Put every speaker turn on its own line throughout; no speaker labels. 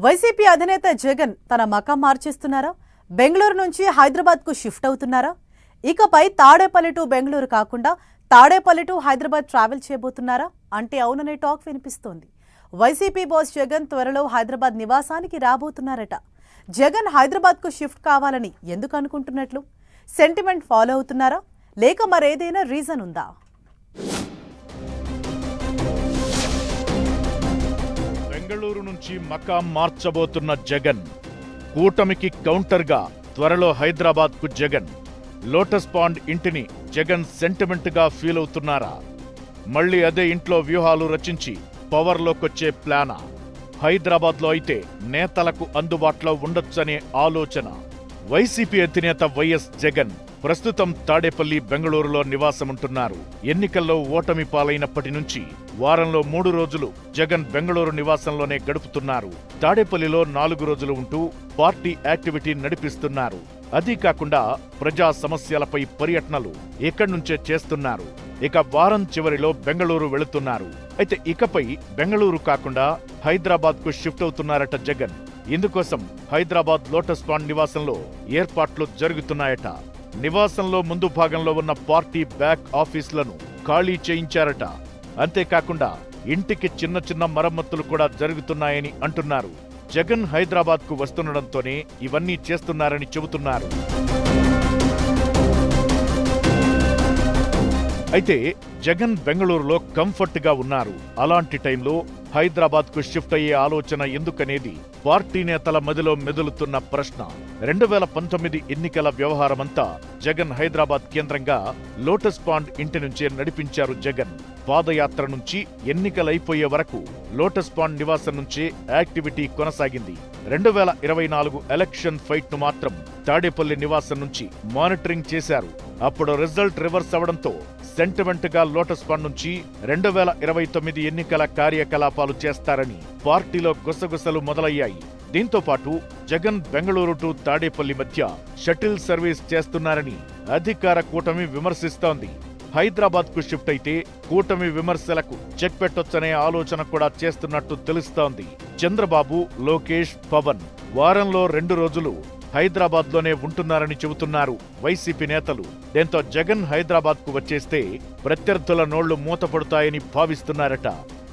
YCP అధినేత జగన్ తన మకాం మార్చేస్తున్నారా? బెంగళూరు నుంచి హైదరాబాద్కు షిఫ్ట్ అవుతున్నారా? ఇకపై తాడేపల్లి టు బెంగళూరు కాకుండా తాడేపల్లి టు హైదరాబాద్ ట్రావెల్ చేయబోతున్నారా అంటే అవుననే టాక్ వినిపిస్తోంది. వైసీపీ బాస్ జగన్ త్వరలో హైదరాబాద్ నివాసానికి రాబోతున్నారట. జగన్ హైదరాబాద్కు షిఫ్ట్ కావాలని ఎందుకు అనుకుంటున్నట్లు? సెంటిమెంట్ ఫాలో అవుతున్నారా లేక మరేదైనా రీజన్ ఉందా?
బెంగళూరు నుంచి మకాం మార్చబోతున్న జగన్, కూటమికి కౌంటర్గా త్వరలో హైదరాబాద్కు జగన్. లోటస్ పాండ్ ఇంటిని జగన్ సెంటిమెంట్గా ఫీల్ అవుతున్నారా? మళ్లీ అదే ఇంట్లో వ్యూహాలు రచించి పవర్లోకొచ్చే ప్లానా? హైదరాబాద్లో అయితే నేతలకు అందుబాటులో ఉండొచ్చనే ఆలోచన. వైసీపీ అధినేత వైఎస్ జగన్ ప్రస్తుతం తాడేపల్లి, బెంగళూరులో నివాసముంటున్నారు. ఎన్నికల్లో ఓటమి పాలైనప్పటి నుంచి వారంలో 3 రోజులు జగన్ బెంగళూరు నివాసంలోనే గడుపుతున్నారు. తాడేపల్లిలో 4 రోజులు ఉంటూ పార్టీ యాక్టివిటీ నడిపిస్తున్నారు. అదీ కాకుండా ప్రజా సమస్యలపై పర్యటనలు ఇక్కడి నుంచే చేస్తున్నారు. ఇక వారం చివరిలో బెంగళూరు వెళుతున్నారు. అయితే ఇకపై బెంగళూరు కాకుండా హైదరాబాద్కు షిఫ్ట్ అవుతున్నారట జగన్. ఇందుకోసం హైదరాబాద్ లోటస్ పాండ్ నివాసంలో ఏర్పాట్లు జరుగుతున్నాయట. నివాసంలో ముందు భాగంలో ఉన్న పార్టీ బ్యాక్ ఆఫీసులను ఖాళీ చేయించారట. అంతేకాకుండా ఇంటికి చిన్న చిన్న మరమ్మతులు కూడా జరుగుతున్నాయని అంటున్నారు. జగన్ హైదరాబాద్కు వస్తుండటంతోనే ఇవన్నీ చేస్తున్నారని చెబుతున్నారు. అయితే జగన్ బెంగళూరులో కంఫర్ట్ గా ఉన్నారు. అలాంటి టైంలో హైదరాబాద్కు షిఫ్ట్ అయ్యే ఆలోచన ఎందుకనేది పార్టీ నేతల మదిలో మెదులుతున్న ప్రశ్న. 2019 ఎన్నికల వ్యవహారమంతా జగన్ హైదరాబాద్ కేంద్రంగా లోటస్ పాండ్ ఇంటి నుంచే నడిపించారు జగన్. పాదయాత్ర నుంచి ఎన్నికలైపోయే వరకు లోటస్ పాండ్ నివాసం నుంచే యాక్టివిటీ కొనసాగింది. 2024 ఎలక్షన్ ఫైట్ ను మాత్రం తాడేపల్లి నివాసం నుంచి మానిటరింగ్ చేశారు. అప్పుడు రిజల్ట్ రివర్స్ అవడంతో సెంటిమెంట్ గా లోటస్ పాండ్ నుంచి 2029 ఎన్నికల కార్యకలాపాలు చేస్తారని పార్టీలో గుసగుసలు మొదలయ్యాయి. దీంతో పాటు జగన్ బెంగళూరు టు తాడేపల్లి మధ్య షటిల్ సర్వీస్ చేస్తున్నారని అధికార కూటమి విమర్శిస్తోంది. హైదరాబాద్ కు షిఫ్ట్ అయితే కూటమి విమర్శలకు చెక్ పెట్టొచ్చనే ఆలోచన కూడా చేస్తున్నట్టు తెలుస్తోంది. చంద్రబాబు, లోకేష్, పవన్ వారంలో 2 రోజులు హైదరాబాద్ లోనే ఉంటున్నారని చెబుతున్నారు వైసీపీ నేతలు. దీంతో జగన్ హైదరాబాద్ కు వచ్చేస్తే ప్రత్యర్థుల నోళ్లు మూతపడతాయని భావిస్తున్నారట.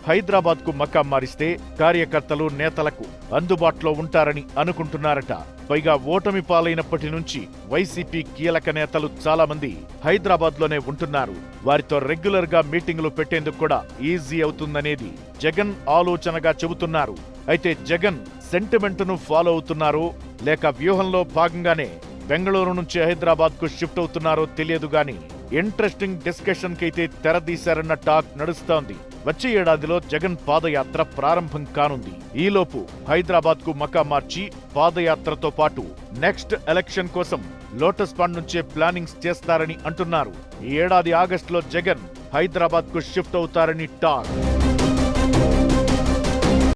హైదరాబాద్ కు మకాం మారిస్తే కార్యకర్తలు, నేతలకు అందుబాటులో ఉంటారని అనుకుంటున్నారట. పైగా ఓటమి పాలైనప్పటి నుంచి వైసీపీ కీలక నేతలు చాలా మంది హైదరాబాద్ లోనే ఉంటున్నారు. వారితో రెగ్యులర్ గా మీటింగులు పెట్టేందుకు కూడా ఈజీ అవుతుందనేది జగన్ ఆలోచనగా చెబుతున్నారు. అయితే జగన్ సెంటిమెంట్ ను ఫాలో అవుతున్నారో లేక వ్యూహంలో భాగంగానే బెంగళూరు నుంచి హైదరాబాద్ కు షిఫ్ట్ అవుతున్నారో తెలియదు గాని ఇంట్రెస్టింగ్ డిస్కషన్ కైతే తెరదీశారన్న టాక్ నడుస్తోంది. వచ్చే ఏడాదిలో జగన్ పాదయాత్ర ప్రారంభం కానుంది. ఈలోపు హైదరాబాద్ కు మకాం మార్చి పాదయాత్రతో పాటు నెక్స్ట్ ఎలక్షన్ కోసం లోటస్ పాండ్ నుంచే ప్లానింగ్స్ చేస్తారని అంటున్నారు. ఈ ఏడాది ఆగస్టులో జగన్ హైదరాబాద్ కు షిఫ్ట్ అవుతారని టాక్.